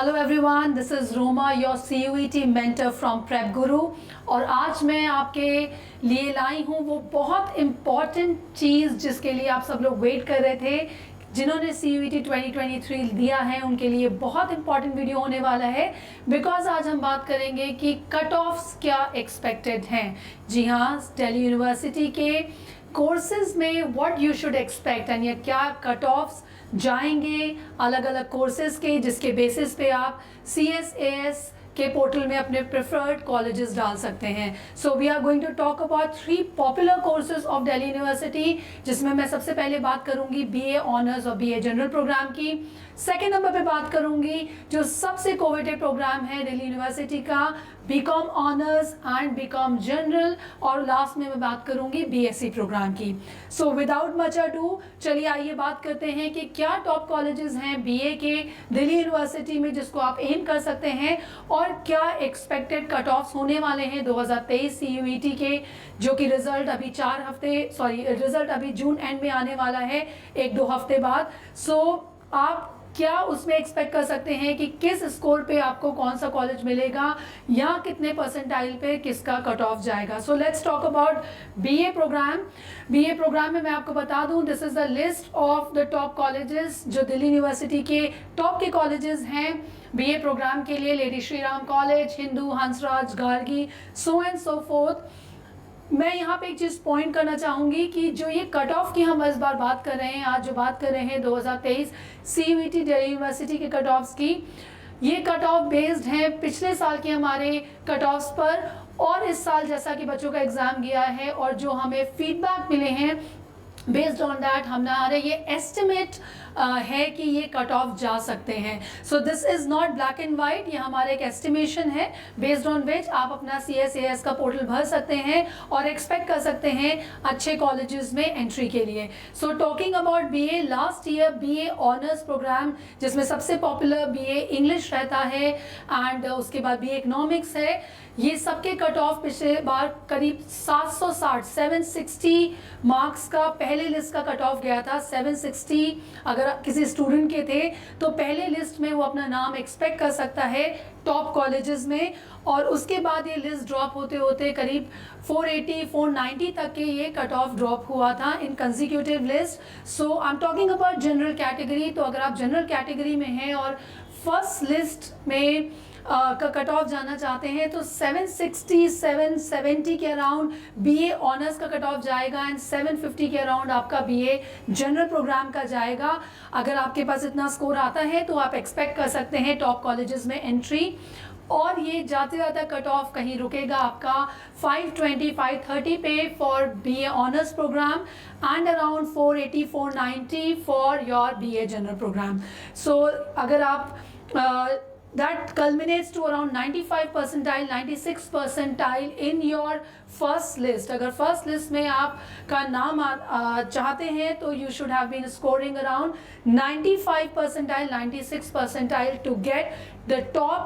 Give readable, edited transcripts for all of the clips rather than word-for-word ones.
Hello everyone, this is Roma, your CUET mentor from prep गुरु। और आज मैं आपके लिए लाई हूँ वो बहुत इम्पॉर्टेंट चीज़ जिसके लिए आप सब लोग वेट कर रहे थे। जिन्होंने CUET 2023 दिया है उनके लिए बहुत इंपॉर्टेंट वीडियो होने वाला है, बिकॉज आज हम बात करेंगे कि कट ऑफ्स क्या एक्सपेक्टेड हैं। जी हाँ, दिल्ली यूनिवर्सिटी के कोर्सेज में what you should expect and या क्या कट ऑफ्स जाएंगे अलग अलग कोर्सेज के, जिसके बेसिस पे आप CSAS के पोर्टल में अपने प्रेफर्ड कॉलेजेस डाल सकते हैं। So we are going to talk about 3 popular courses of Delhi university, जिसमें मैं सबसे पहले बात करूंगी BA ऑनर्स और BA जनरल प्रोग्राम की। सेकेंड नंबर पे बात करूंगी जो सबसे कोवेटेड प्रोग्राम है दिल्ली यूनिवर्सिटी का, BCom honours and BCom general. और लास्ट में मैं बात करूंगी BSc प्रोग्राम की। सो विदाउट मच अडू, चलिए आइए बात करते हैं कि क्या टॉप कॉलेजेस हैं BA के दिल्ली यूनिवर्सिटी में जिसको आप एम कर सकते हैं, और क्या एक्सपेक्टेड कट ऑफ्स होने वाले हैं 2023 CUET के, जो कि रिजल्ट अभी जून एंड में आने वाला है, 1-2 हफ्ते बाद। सो आप क्या उसमें एक्सपेक्ट कर सकते हैं कि किस स्कोर पे आपको कौन सा कॉलेज मिलेगा या कितने परसेंटाइल पे किसका कट ऑफ जाएगा। So let's talk about BA programme में मैं आपको बता दूं, this is the list of the top colleges जो दिल्ली यूनिवर्सिटी के टॉप के कॉलेजेस हैं BA प्रोग्राम के लिए। Lady Shri Ram college, Hindu, Hansraj, Gargi, so and so forth. मैं यहाँ पे एक चीज़ पॉइंट करना चाहूँगी कि जो ये कट ऑफ की हम इस बार बात कर रहे हैं, आज जो बात कर रहे हैं 2023 CUET दिल्ली यूनिवर्सिटी के कट ऑफ्स की, ये कट ऑफ बेस्ड हैं पिछले साल के हमारे कट ऑफ्स पर, और इस साल जैसा कि बच्चों का एग्ज़ाम गया है और जो हमें फीडबैक मिले हैं, बेस्ड ऑन दैट हमारे ये एस्टिमेट है कि ये कट ऑफ जा सकते हैं। So this is not black and white, ये हमारा एक एस्टिमेशन है बेस्ड ऑन विच आप अपना CSAS का पोर्टल भर सकते हैं और एक्सपेक्ट कर सकते हैं अच्छे कॉलेजेस में एंट्री के लिए। So talking about BA, last year BA honours programme जिसमें सबसे पॉपुलर BA इंग्लिश रहता है एंड उसके बाद BA इकोनॉमिक्स है, ये सबके कट ऑफ पिछले बार करीब 760 मार्क्स का पहले लिस्ट का कट ऑफ गया था। 760 अगर किसी स्टूडेंट के थे तो पहले लिस्ट में वो अपना नाम एक्सपेक्ट कर सकता है टॉप कॉलेजेस में, और उसके बाद ये लिस्ट ड्रॉप होते होते करीब 480-490 तक के ये कट ऑफ ड्रॉप हुआ था in consecutive list. So I am talking about general category. तो अगर आप जनरल कैटेगरी में हैं और फर्स्ट लिस्ट में का कट ऑफ जाना चाहते हैं तो 760-770 के अराउंड BA ऑनर्स का कट ऑफ जाएगा एंड 750 के अराउंड आपका BA जनरल प्रोग्राम का जाएगा। अगर आपके पास इतना स्कोर आता है तो आप एक्सपेक्ट कर सकते हैं टॉप कॉलेजेस में एंट्री, और ये जाते जाते कट ऑफ कहीं रुकेगा आपका 520-530 पे for BA honours programme and around 480-490 for your BA general programme. So अगर आप that culminates to around 95 percentile, 96 percentile in your first list। अगर फर्स्ट लिस्ट में आपका नाम चाहते हैं तो you should have been scoring around 95 percentile, 96 percentile to get the top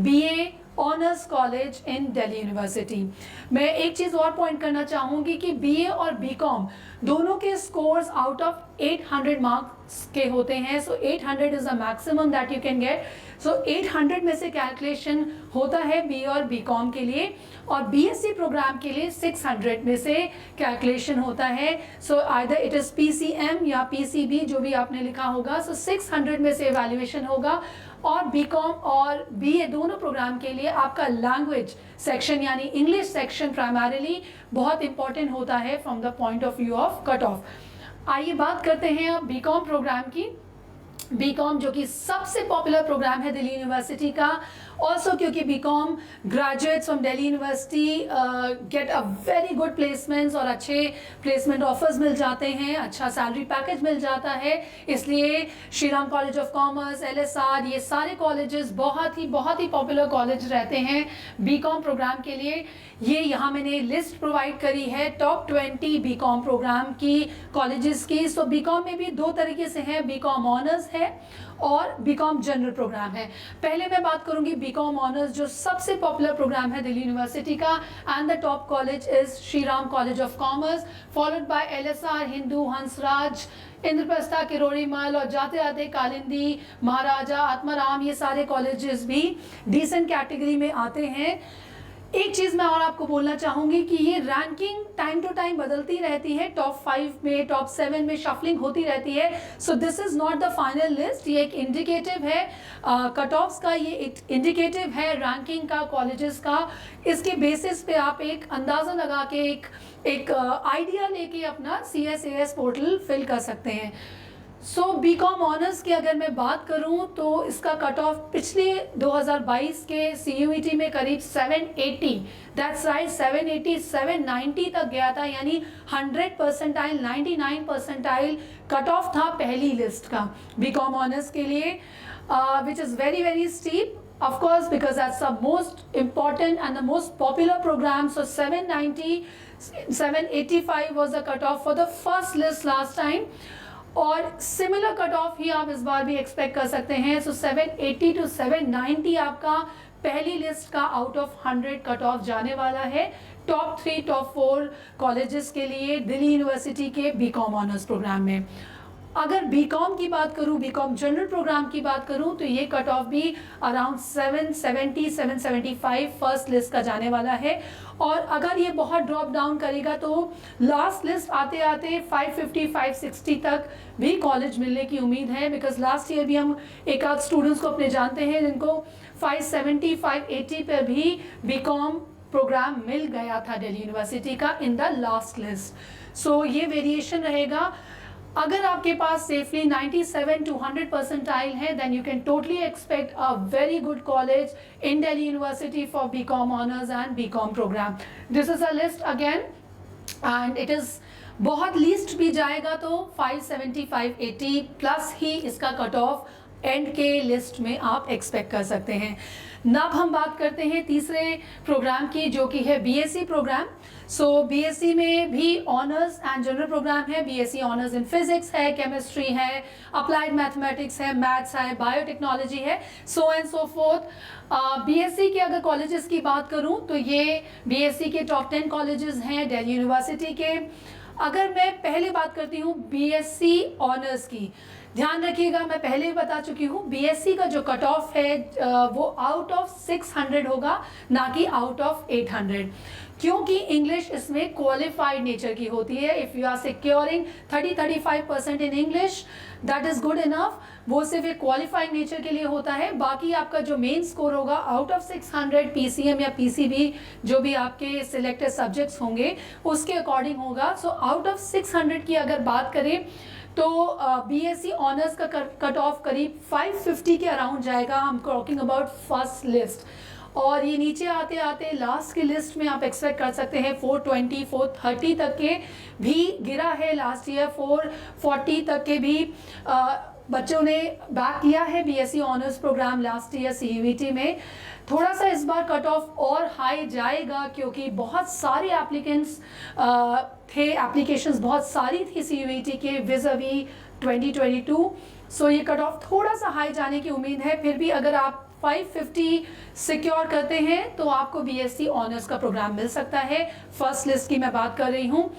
BA honours college in Delhi university. मैं एक चीज़ और पॉइंट करना चाहूँगी कि BA और BCom दोनों के स्कोर्स आउट ऑफ 800 मार्क्स के होते हैं। So 800 is the maximum that you can get. So 800 में से कैलकुलेशन होता है BA और BCom के लिए, और BSc प्रोग्राम के लिए 600 में से कैलकुलेशन होता है। So either it is PCM या PCB, जो भी आपने लिखा होगा। सो 600 में से एवेल्युएशन होगा, और BCom और BA दोनों प्रोग्राम के लिए आपका लैंग्वेज सेक्शन यानी इंग्लिश सेक्शन प्राइमरीली बहुत इंपॉर्टेंट होता है from the point of view of cut off. आइए बात करते हैं अब BCom प्रोग्राम की। BCom जो कि सबसे पॉपुलर प्रोग्राम है दिल्ली यूनिवर्सिटी का, ऑल्सो क्योंकि BCom graduates from Delhi university get a very good placements और अच्छे प्लेसमेंट ऑफर्स मिल जाते हैं, अच्छा सैलरी पैकेज मिल जाता है। इसलिए Shri Ram college of commerce, LSR, ये सारे कॉलेजेस बहुत ही पॉपुलर कॉलेज रहते हैं BCom प्रोग्राम के लिए। ये यहाँ मैंने लिस्ट प्रोवाइड करी है टॉप 20 BCom प्रोग्राम की कॉलेजेस की। सो BCom में भी दो तरीके से है, BCom ऑनर्स है और बीकॉम जनरल प्रोग्राम है। पहले मैं बात करूंगी बीकॉम ऑनर्स, जो सबसे पॉपुलर प्रोग्राम है दिल्ली यूनिवर्सिटी का, and the top college is Shri Ram college of commerce, followed by LSR, Hindu, Hansraj, Indraprastha, Kirori Mal, और जाते जाते कालिंदी, महाराजा, आत्माराम, ये सारे कॉलेजेस भी डिसेंट कैटेगरी में आते हैं। एक चीज़ मैं और आपको बोलना चाहूँगी कि ये रैंकिंग टाइम टू टाइम बदलती रहती है, टॉप 5 में, टॉप 7 में शफलिंग होती रहती है। So this is not the final list, ये एक इंडिकेटिव है कट ऑफ्स का, ये एक इंडिकेटिव है रैंकिंग का, कॉलेजेस का। इसके बेसिस पे आप एक अंदाज़ा लगा के एक आइडिया लेके अपना CSAS पोर्टल फिल कर सकते हैं। सो बीकॉम ऑनर्स की अगर मैं बात करूं तो इसका कट ऑफ पिछले 2022 के CUET में करीब 780, दैट्स राइट 780, 790 तक गया था, यानी 100 परसेंटाइल, 99 परसेंटाइल कट ऑफ था पहली लिस्ट का बीकॉम ऑनर्स के लिए, which is very very steep, of course, because that's the most important and the most popular program. So 790, 785 was the cutoff for the first list last time, और similar cut off ही आप इस बार भी expect कर सकते हैं। सो 780 to 790 आपका पहली list का आउट ऑफ 100 कट ऑफ जाने वाला है टॉप 3, टॉप 4 कॉलेजेस के लिए दिल्ली यूनिवर्सिटी के बीकॉम ऑनर्स प्रोग्राम में। अगर बीकॉम की बात करूं, बीकॉम जनरल प्रोग्राम की बात करूं, तो ये कट ऑफ भी अराउंड 770, 775 फर्स्ट लिस्ट का जाने वाला है, और अगर ये बहुत ड्रॉप डाउन करेगा तो लास्ट लिस्ट आते आते 550, 560 तक भी कॉलेज मिलने की उम्मीद है, बिकॉज लास्ट ईयर भी हम एक आध स्टूडेंट्स को अपने जानते हैं जिनको 570, 580 पर भी बीकॉम प्रोग्राम मिल गया था दिल्ली यूनिवर्सिटी का इन द लास्ट लिस्ट। सो ये वेरिएशन रहेगा। अगर आपके पास सेफली 97 to 100 परसेंटाइल है, then you can totally expect a very good college in Delhi University for BCom honors and BCom program. This is a list again, and it is बहुत least भी जाएगा तो 570, 580 plus ही इसका cut off and के list में आप expect कर सकते हैं। अब हम बात करते हैं तीसरे प्रोग्राम की, जो कि है BSc प्रोग्राम। सो BSc में भी ऑनर्स एंड जनरल प्रोग्राम है। BSc ऑनर्स इन फिजिक्स है, केमिस्ट्री है, अप्लाइड मैथमेटिक्स है, मैथ्स है, बायोटेक्नोलॉजी है, सो एंड सो फोर्थ। BSc के अगर कॉलेजेस की बात करूं तो ये BSc के टॉप 10 कॉलेजेस हैं दिल्ली यूनिवर्सिटी के। अगर मैं पहले बात करती हूँ BSc ऑनर्स की, ध्यान रखिएगा, मैं पहले ही बता चुकी हूँ BSc का जो कट ऑफ है वो आउट ऑफ 600 होगा, ना कि आउट ऑफ 800, क्योंकि इंग्लिश इसमें क्वालिफाइड नेचर की होती है। If you are securing 30-35% in English, that is good enough. वो सिर्फ एक क्वालिफाइड नेचर के लिए होता है। बाकी आपका जो मेन स्कोर होगा आउट ऑफ 600 PCM या PCB, जो भी आपके सिलेक्टेड सब्जेक्ट्स होंगे उसके अकॉर्डिंग होगा। सो आउट ऑफ 600 की अगर बात करें तो BSc ऑनर्स का कट ऑफ करीब 550 के अराउंड जाएगा। हम टॉकिंग अबाउट फर्स्ट लिस्ट, और ये नीचे आते आते लास्ट की लिस्ट में आप एक्सपेक्ट कर सकते हैं 420, 430 तक के भी गिरा है। लास्ट ईयर 440 तक के भी बच्चों ने बैक किया है BSc honours programme last year CUET में। थोड़ा सा इस बार कट ऑफ और हाई जाएगा, क्योंकि बहुत सारे एप्लीकेंट्स थे, एप्लीकेशंस बहुत सारी थी CUET के विज़-अ-वी 2022। सो ये कट ऑफ थोड़ा सा हाई जाने की उम्मीद है। फिर भी अगर आप 550 सिक्योर करते हैं तो आपको BSc ऑनर्स का प्रोग्राम मिल सकता है। फर्स्ट लिस्ट की मैं बात कर रही हूँ।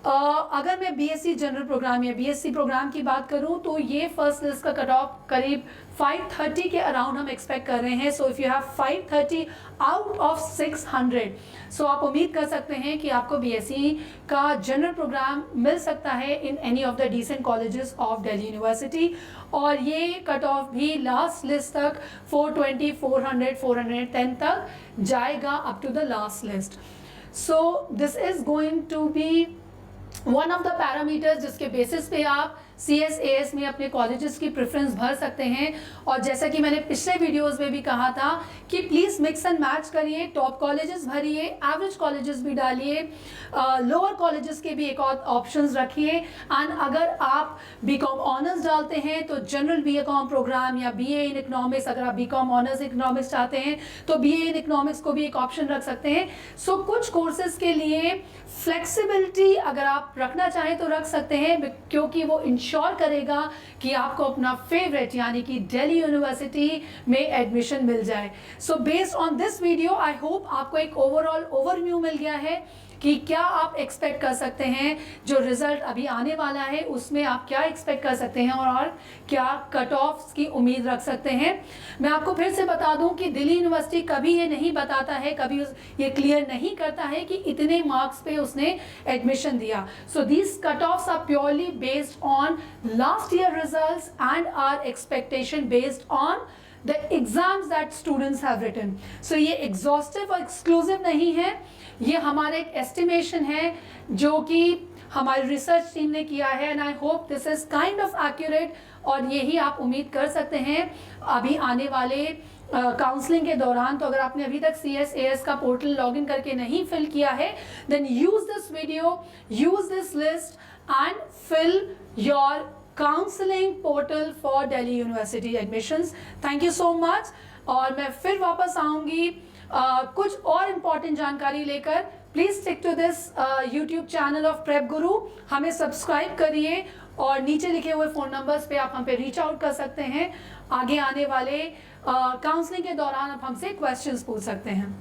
अगर मैं BSc जनरल प्रोग्राम या BSc प्रोग्राम की बात करूं तो ये फर्स्ट लिस्ट का कट ऑफ करीब 530 के अराउंड हम एक्सपेक्ट कर रहे हैं। So if you have 530 out of 600, सो आप उम्मीद कर सकते हैं कि आपको BSc का जनरल प्रोग्राम मिल सकता है in any of the decent colleges of Delhi university. और ये कट ऑफ भी लास्ट लिस्ट तक 420, 400, 410 तक जाएगा up to the last list. So this is going to be one of the parameters जिसके बेसिस पे आप CSAS में अपने कॉलेजेस की प्रेफरेंस भर सकते हैं। और जैसा कि मैंने पिछले वीडियोस में भी कहा था कि प्लीज़ मिक्स एंड मैच करिए, टॉप कॉलेजेस भरिए, एवरेज कॉलेजेस भी डालिए, लोअर कॉलेजेस के भी एक और ऑप्शंस रखिए। एंड अगर आप BCom ऑनर्स डालते हैं तो जनरल BCom प्रोग्राम या BA इन इकोनॉमिक्स, अगर आप BCom ऑनर्स इकोनॉमिक्स चाहते हैं तो BA इन इकोनॉमिक्स को भी एक ऑप्शन रख सकते हैं। सो कुछ कोर्सेज के लिए फ्लेक्सिबिलिटी अगर आप रखना चाहें तो रख सकते हैं, क्योंकि वो इंश्योर करेगा कि आपको अपना फेवरेट यानी कि दिल्ली यूनिवर्सिटी में एडमिशन मिल जाए। So based on this video I hope आपको एक ओवरऑल ओवरव्यू मिल गया है कि क्या आप एक्सपेक्ट कर सकते हैं, जो रिजल्ट अभी आने वाला है उसमें आप क्या एक्सपेक्ट कर सकते हैं और क्या कट ऑफ्स की उम्मीद रख सकते हैं। मैं आपको फिर से बता दूं कि दिल्ली यूनिवर्सिटी कभी ये नहीं बताता है, कभी ये क्लियर नहीं करता है कि इतने मार्क्स पे उसने एडमिशन दिया। So these cut offs are purely based on last year results and are expectation based on the exams that students have written. So ये exhaustive और exclusive नहीं है, ये हमारा एक estimation है जो कि हमारी रिसर्च टीम ने किया है and I hope this is kind of accurate, और यही आप उम्मीद कर सकते हैं अभी आने वाले काउंसलिंग के दौरान। तो अगर आपने अभी तक CSAS का पोर्टल लॉगिन करके नहीं फिल किया है, then use this video, use this list and fill your counselling portal for Delhi university admissions. Thank you so much, और मैं फिर वापस आऊँगी कुछ और इम्पॉर्टेंट जानकारी लेकर। Please stick to this YouTube channel of prep guru, हमें सब्सक्राइब करिए और नीचे लिखे हुए फ़ोन नंबर्स पे आप हम पे रीच आउट कर सकते हैं। आगे आने वाले काउंसलिंग के दौरान आप हमसे क्वेश्चंस पूछ सकते हैं।